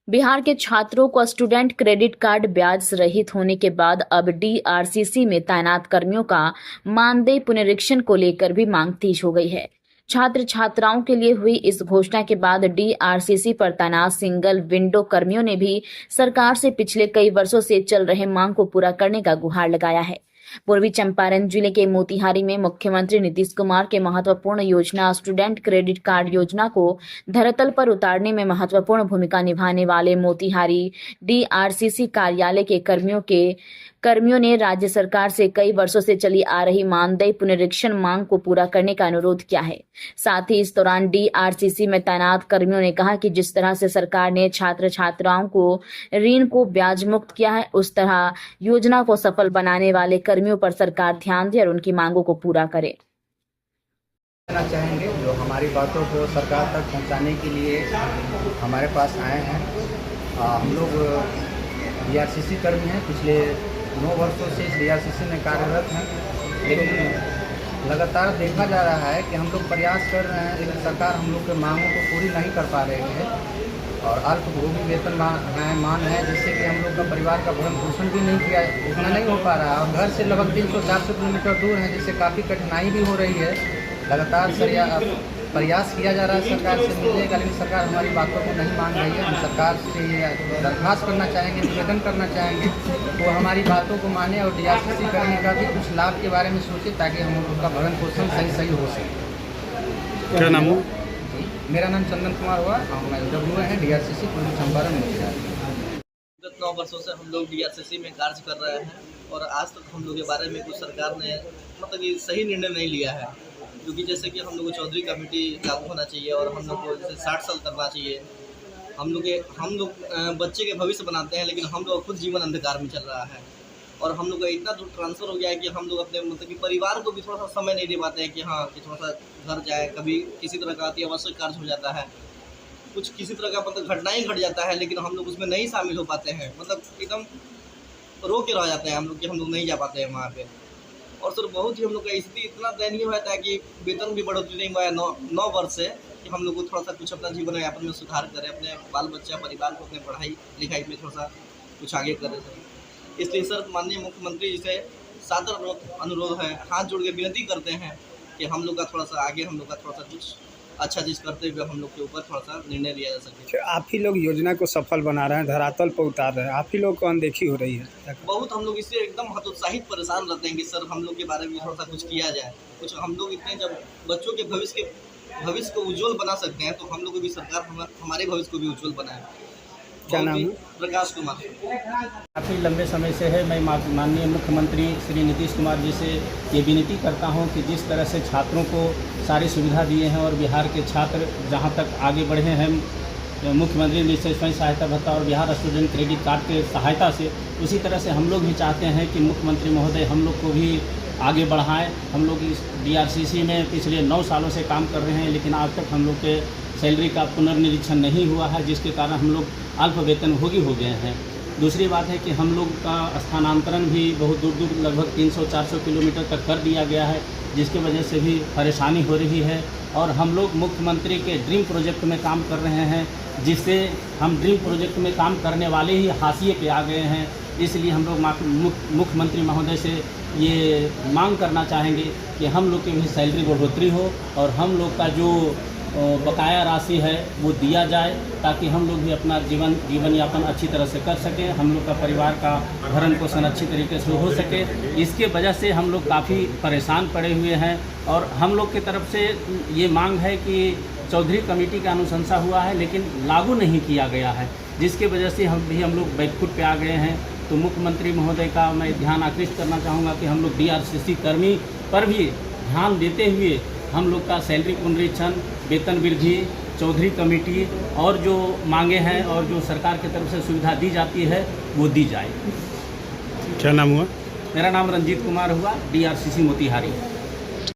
बिहार के छात्रों को स्टूडेंट क्रेडिट कार्ड ब्याज रहित होने के बाद अब डीआरसीसी में तैनात कर्मियों का मानदेय पुनरीक्षण को लेकर भी मांग तेज हो गई है। छात्र छात्राओं के लिए हुई इस घोषणा के बाद डीआरसीसी पर तैनात सिंगल विंडो कर्मियों ने भी सरकार से पिछले कई वर्षों से चल रहे मांग को पूरा करने का गुहार लगाया है। पूर्वी चंपारण जिले के मोतिहारी में मुख्यमंत्री नीतीश कुमार के महत्वपूर्ण योजना स्टूडेंट क्रेडिट कार्ड योजना को धरातल पर उतारने में महत्वपूर्ण भूमिका निभाने वाले मोतिहारी डीआरसीसी कार्यालय के कर्मियों ने राज्य सरकार से कई वर्षों से चली आ रही मानदेय पुनरीक्षण मांग को पूरा करने का अनुरोध किया है। साथ ही इस दौरान डीआरसीसी में तैनात कर्मियों ने कहा कि जिस तरह से सरकार ने छात्र छात्राओं को ऋण को ब्याज मुक्त किया है, उस तरह योजना को सफल बनाने वाले कर्मियों पर सरकार ध्यान दे और उनकी मांगों को पूरा करे। चाहेंगे जो हमारी बातों को सरकार तक पहुंचाने के लिए हमारे पास आए हैं। हम लोग डीआरसीसी कर्मी हैं, पिछले 9 वर्षों से इस डीआरसीसी में कार्यरत हैं, लेकिन लगातार देखा जा रहा है कि हम लोग प्रयास कर रहे हैं लेकिन सरकार हम लोग के मांगों को पूरी नहीं कर पा रही है और अल्पभोगी वेतन मान है, जिससे कि हम लोग का परिवार का भरण पोषण भी नहीं किया, उतना नहीं हो पा रहा है और घर से लगभग 300-400 किलोमीटर दूर है, जिससे काफ़ी कठिनाई भी हो रही है। लगातार प्रयास किया जा रहा है सरकार से मिलने का, लेकिन सरकार हमारी बातों को नहीं मान रही है। हम सरकार से ये दरख्वास्त करना चाहेंगे, निवेदन करना चाहेंगे वो हमारी बातों को माने और डीआरसीसी करने का भी कुछ लाभ के बारे में सोचे ताकि हम लोग का भरण पोषण सही हो सके। क्या नाम हो? मेरा नाम चंदन कुमार हुआ, मैं डब्ल्यू है डीआरसीसी पूर्वी चंपारण मोतिहारी। विगत 9 वर्षों से हम लोग डीआरसीसी में कार्य कर रहे हैं और आज तक हम लोग के बारे में कुछ सरकार ने मतलब कि सही निर्णय नहीं लिया है, क्योंकि जैसे कि हम लोग को चौधरी कमेटी लागू होना चाहिए और हम लोग को जैसे 60 साल करना चाहिए। हम लोग बच्चे के भविष्य बनाते हैं, लेकिन हम लोग खुद जीवन अंधकार में चल रहा है और हम लोग का इतना दूर ट्रांसफ़र हो गया है कि हम लोग अपने मतलब कि परिवार को भी थोड़ा सा समय नहीं दे पाते हैं कि हाँ कि थोड़ा सा घर जाए, कभी किसी तरह का अति आवश्यक कार्य हो जाता है, कुछ किसी तरह का मतलब घटना ही घट जाता है, लेकिन हम लोग उसमें नहीं शामिल हो पाते हैं, मतलब एकदम रो के रह जाते हैं हम लोग कि हम लोग नहीं जा पाते हैं वहाँ पे। और सर बहुत ही हम लोग का स्थिति इतना दयनीय हुआ था कि वेतन भी बढ़ोतरी नहीं हुआ है 9 वर्ष से, कि हम लोग को थोड़ा सा कुछ अपना जीवन यापन में सुधार करें, अपने बाल बच्चा परिवार को अपने पढ़ाई लिखाई में थोड़ा सा कुछ आगे करें सर। इसलिए सर माननीय मुख्यमंत्री जी से सादर अनुरोध है, हाथ जोड़ के विनती करते हैं कि हम लोग का थोड़ा सा आगे हम लोग का थोड़ा सा कुछ अच्छा चीज़ करते हुए हम लोग के ऊपर थोड़ा सा निर्णय लिया जा सके। आप ही लोग योजना को सफल बना रहे हैं, धरातल पर उतार रहे हैं, आप ही लोग को अनदेखी हो रही है। बहुत हम लोग इससे एकदम हतोत्साहित परेशान रहते हैं कि सर हम लोग के बारे में थोड़ा सा कुछ किया जाए, कुछ हम लोग इतने जब बच्चों के भविष्य को उज्जवल बना सकते हैं तो हम लोग को भी सरकार हमारे भविष्य को भी उज्जवल बनाए। क्या नाम है? प्रकाश कुमार। काफ़ी लंबे समय से है। मैं माननीय मुख्यमंत्री श्री नीतीश कुमार जी से ये विनती करता हूं कि जिस तरह से छात्रों को सारी सुविधा दिए हैं और बिहार के छात्र जहां तक आगे बढ़े हैं मुख्यमंत्री निश्चय स्वयं सहायता भत्ता और बिहार स्टूडेंट क्रेडिट कार्ड के सहायता से, उसी तरह से हम लोग भी चाहते हैं कि मुख्यमंत्री महोदय हम लोग को भी आगे बढ़ाएं। हम लोग इस डीआरसीसी में पिछले 9 सालों से काम कर रहे हैं, लेकिन आज तक हम लोग के सैलरी का पुनर्निरीक्षण नहीं हुआ है, जिसके कारण हम लोग अल्प वेतनभोगी हो गए हैं। दूसरी बात है कि हम लोग का स्थानांतरण भी बहुत दूर दूर लगभग 300-400 किलोमीटर तक कर दिया गया है, जिसकी वजह से भी परेशानी हो रही है और हम लोग मुख्यमंत्री के ड्रीम प्रोजेक्ट में काम कर रहे हैं, जिससे हम ड्रीम प्रोजेक्ट में काम करने वाले ही हाशिए पे आ गए हैं। इसलिए हम लोग मुख्यमंत्री महोदय से ये मांग करना चाहेंगे कि हम लोग की भी सैलरी बढ़ोतरी हो और हम लोग का जो बकाया राशि है वो दिया जाए, ताकि हम लोग भी अपना जीवन यापन अच्छी तरह से कर सकें, हम लोग का परिवार का भरण पोषण अच्छी तरीके से हो सके। इसके वजह से हम लोग काफ़ी परेशान पड़े हुए हैं और हम लोग की तरफ से ये मांग है कि चौधरी कमेटी का अनुशंसा हुआ है लेकिन लागू नहीं किया गया है, जिसके वजह से हम लोग बैकफुट पे आ गए हैं। तो मुख्यमंत्री महोदय का मैं ध्यान आकृष्ट करना चाहूँगा कि हम लोग डीआरसीसी कर्मी पर भी ध्यान देते हुए हम लोग का सैलरी पुनरीक्षण, वेतन वृद्धि, चौधरी कमेटी और जो मांगे हैं और जो सरकार की तरफ से सुविधा दी जाती है वो दी जाए। क्या नाम हुआ? मेरा नाम रंजीत कुमार हुआ, डीआरसीसी मोतिहारी।